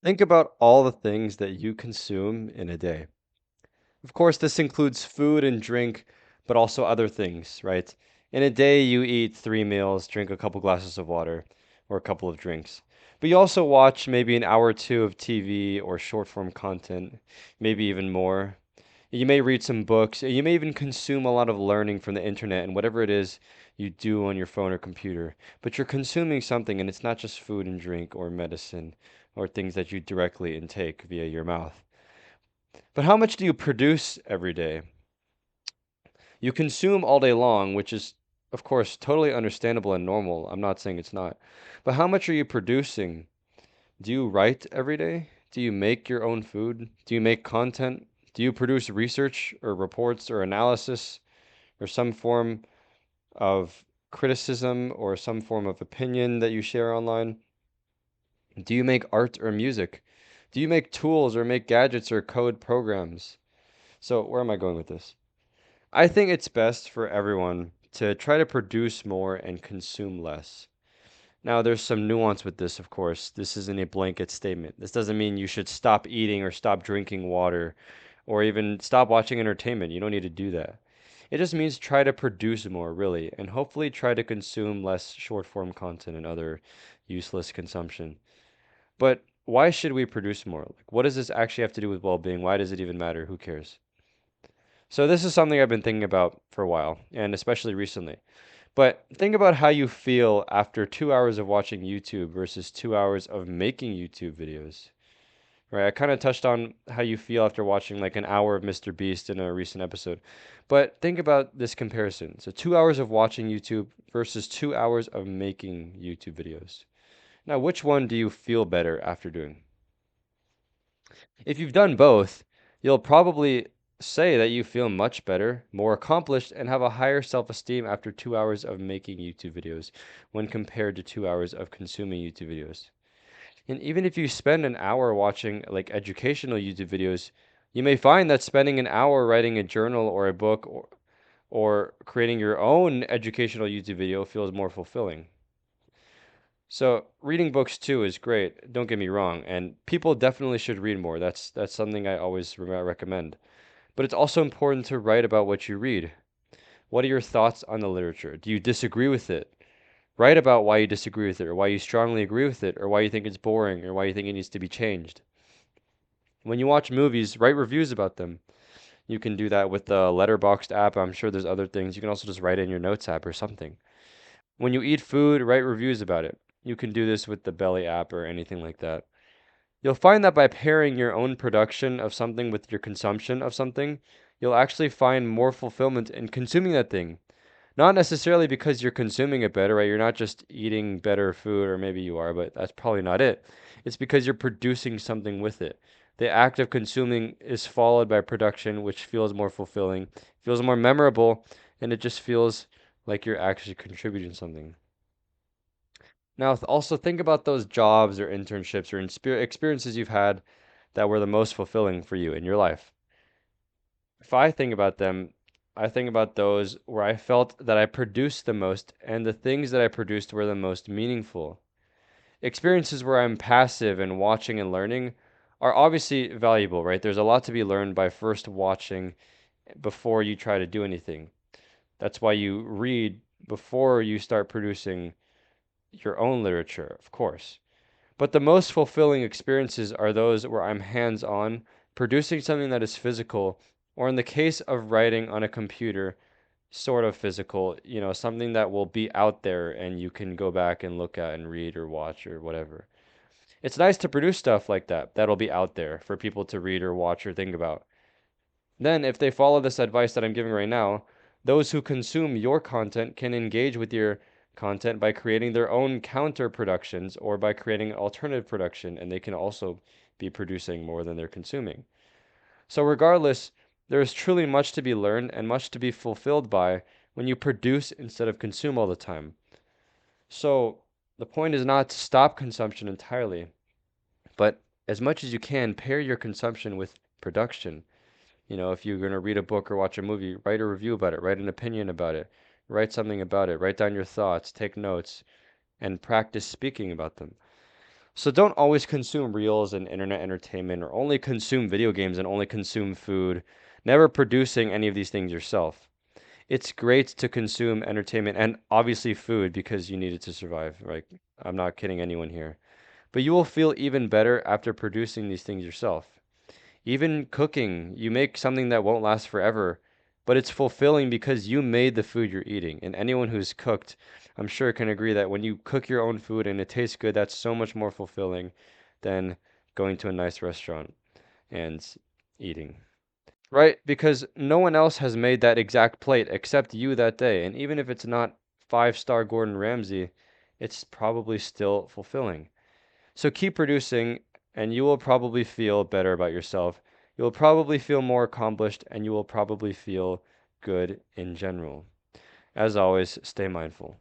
Think about all the things that you consume in a day. Of course, this includes food and drink, but also other things, right? In a day, you eat 3 meals, drink a couple glasses of water, or a couple of drinks. But you also watch maybe an hour or two of TV or short form content, maybe even more. You may read some books. You may even consume a lot of learning from the internet and whatever it is you do on your phone or computer. But you're consuming something, and it's not just food and drink or medicine or things that you directly intake via your mouth. But how much do you produce every day? You consume all day long, which is, of course, totally understandable and normal. I'm not saying it's not. But how much are you producing? Do you write every day? Do you make your own food? Do you make content? Do you produce research or reports or analysis or some form of criticism or some form of opinion that you share online? Do you make art or music? Do you make tools or make gadgets or code programs? So, where am I going with this? I think it's best for everyone to try to produce more and consume less. Now, there's some nuance with this, of course. This isn't a blanket statement. This doesn't mean you should stop eating or stop drinking water or even stop watching entertainment. You don't need to do that. It just means try to produce more, really, and hopefully try to consume less short form content and other useless consumption. But why should we produce more? Like, what does this actually have to do with well being? Why does it even matter? Who cares? So, this is something I've been thinking about for a while, and especially recently. But think about how you feel after 2 hours of watching YouTube versus 2 hours of making YouTube videos. Right? I kind of touched on how you feel after watching like an hour of Mr. Beast in a recent episode. But think about this comparison. So 2 hours of watching YouTube versus 2 hours of making YouTube videos. Now, which one do you feel better after doing? If you've done both, you'll probably say that you feel much better, more accomplished, and have a higher self-esteem after 2 hours of making YouTube videos when compared to 2 hours of consuming YouTube videos. And even if you spend an hour watching like educational YouTube videos, you may find that spending an hour writing a journal or a book or creating your own educational YouTube video feels more fulfilling. So reading books too is great. Don't get me wrong, and people definitely should read more. That's something I always recommend. But it's also important to write about what you read. What are your thoughts on the literature? Do you disagree with it? Write about why you disagree with it, or why you strongly agree with it, or why you think it's boring, or why you think it needs to be changed. When you watch movies, write reviews about them. You can do that with the Letterboxd app. I'm sure there's other things. You can also just write in your notes app or something. When you eat food, write reviews about it. You can do this with the Belly app or anything like that. You'll find that by pairing your own production of something with your consumption of something, you'll actually find more fulfillment in consuming that thing. Not necessarily because you're consuming it better, right? You're not just eating better food, or maybe you are, but that's probably not it. It's because you're producing something with it. The act of consuming is followed by production, which feels more fulfilling, feels more memorable, and it just feels like you're actually contributing something. Now, also think about those jobs or internships or experiences you've had that were the most fulfilling for you in your life. If I think about them, I think about those where I felt that I produced the most and the things that I produced were the most meaningful. Experiences where I'm passive and watching and learning are obviously valuable, right? There's a lot to be learned by first watching before you try to do anything. That's why you read before you start producing your own literature, of course. But the most fulfilling experiences are those where I'm hands on, producing something that is physical, or in the case of writing on a computer, sort of physical, something that will be out there and you can go back and look at and read or watch or whatever. It's nice to produce stuff like that that'll be out there for people to read or watch or think about. Then, if they follow this advice that I'm giving right now, those who consume your content can engage with your content by creating their own counter productions or by creating alternative production, and they can also be producing more than they're consuming. So, regardless, there is truly much to be learned and much to be fulfilled by when you produce instead of consume all the time. So, the point is not to stop consumption entirely, but as much as you can, pair your consumption with production. If you're going to read a book or watch a movie, write a review about it, write an opinion about it, write something about it, write down your thoughts, take notes, and practice speaking about them. So don't always consume reels and internet entertainment or only consume video games and only consume food, never producing any of these things yourself. It's great to consume entertainment and obviously food because you need it to survive. Right? I'm not kidding anyone here. But you will feel even better after producing these things yourself. Even cooking, you make something that won't last forever, but it's fulfilling because you made the food you're eating. And anyone who's cooked, I'm sure can agree that when you cook your own food and it tastes good, that's so much more fulfilling than going to a nice restaurant and eating. Right? Because no one else has made that exact plate except you that day. And even if it's not five-star Gordon Ramsay, it's probably still fulfilling. So keep producing, and you will probably feel better about yourself. You will probably feel more accomplished, and you will probably feel good in general. As always, stay mindful.